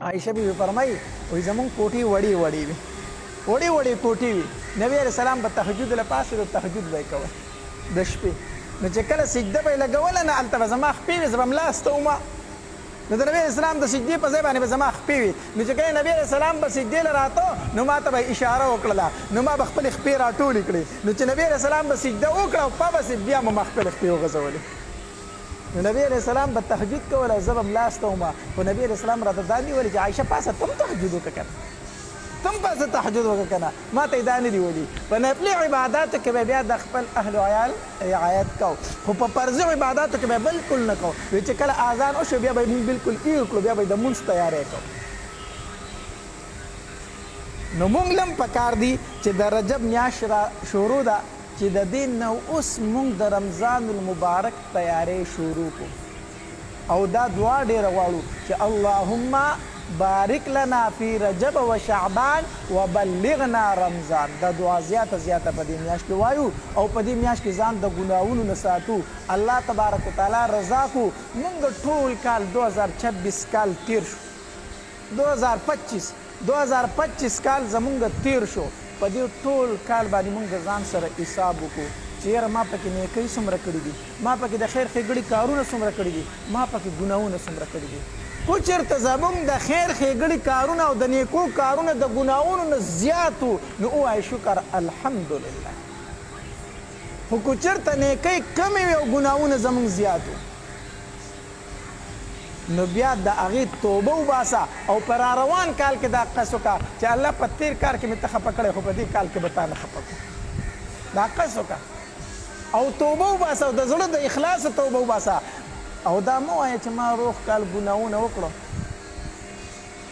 عائشه بیبي فرمایي وایي زمونږ کوټې وړې وړې وي، وړې وړې کوټې وي. نبي علیه السلام به تهجد له پاسېدو، تهجد به یې کوه د شپې. نو چې کله سجده به یې لګوله نه هلته به زما خپې وي، زه به ملا ستومه. نو د نبی علیه السلام د سجدې په ځای باندې به زما خپې وي. نو چې کله نبی علیه السلام به سجدې له راته نو ما ته به اشاره وکړله، نو ما به خپلې خپې راټولې کړې. نو چې نبی علیه السلام به سجده وکړه او پابسې بیا به ما خپلې خپې وغځولې. نو نبی علیه السلام به تهجد کوله، زه به ملا ستومه. خو نبی علیه السلام راته دا نه ویلي چې عایشه پاسه تم تهجد وکړه که نه، تم پاسه تهجد وکړه که نه. ما ته یې دا نه دي ویلي. په نفلي عباداتو کې به بیا د خپل اهل و عیال رعایت کوو، خو په فرضي عباداتو کې به بالکل نه کوو. وایي چې کله اذان وشو بیا به یې مونږ بالکل ایږ کړو، بیا به یې د مونځ تیاری کوو. نو مونږ لم پکار دي چې د رجب میاشت را شروع ده چې د دې نه اوس مونږ د رمضان المبارک تیاری شروع کړو او دا دعا ډېره غواړو چې اللهم بارک لنا فی رجب و شعبان وبلغنا رمضان. دا دعا زیاته زیاته په دې میاشت کې وایو او په دې میاشت کې ځان د ګناهونو نه ساتو. الله تبارک وتعالی رضا کو مونږ ټول کال 2026 کال تیر شو، 2025 کال زمونږ تیر شو. په دې ټول کال باندې مونږ د ځان سره حساب وکړو چې یاره ما پکې نیکۍ څومره کړي دي، ما پکې د خیر ښېګړې کارونه څومره کړي دي، ما پکې ګناهونه څومره کړي دي. خو چېرته زمونږ د خیر ښېګړې کارونه او د نیکو کارونه د ګناهونو نه زیات وو نو ووایه شکر الحمدلله. خو که چېرته نیکۍ کمې وي او ګناهونه زمونږ زیات وو نو بیا د هغې توبه وباسه او په راروان کال کې دا قص وکړه چې الله په تېر کال کې مې ته خفه کړی خو په دې کال کې به تا نه خفه کړو. دا قص وکړه او توبه وباسه او د زړه د اخلاصه توبه وباسه. او دا مه وایه چې ما روغ کال ګناهونه وکړو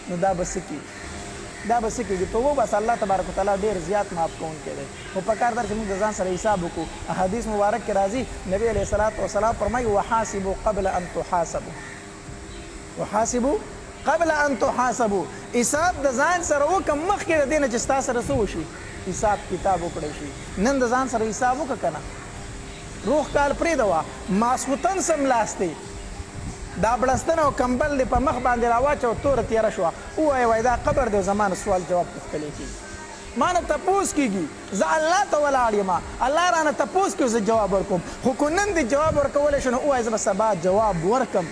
نو دا به څه کېږي، دا به څه کېږي. توبه وباسه، الله تبارک وتعالی ډېر زیات معاف کوونکی دی. خو پکار ده چې موږ د ځان سره حساب وکړو. احادیث مبارک کې راځي نبی علیه الصلاة والسلام فرمایي وحاسبوا قبل ان تحاسبوا، وحاسبوا قبل ان تحاسبوا. حساب د ځان سره وکړه مخکې د دې نه چې ستا سره څه وشي، حساب کتاب وکړی شي. نن د ځان سره حساب وکړه که نه، روغ کال پرېږده، ماسخوتن سملاستې دا بړستن او کمبل دې په مخ باندې راواچوه، توره تېره شوه، ووایه وایي دا قبر دی او زما نه سوال جواب پوښتلی کېږي، ما نه تپوس کېږي، زه الله ته ولاړ یم، الله رانه تپوس کوي زه جواب ورکوم. خو که نن دې جواب ورکولی شو نو ووایه زه به سبا جواب ورکم.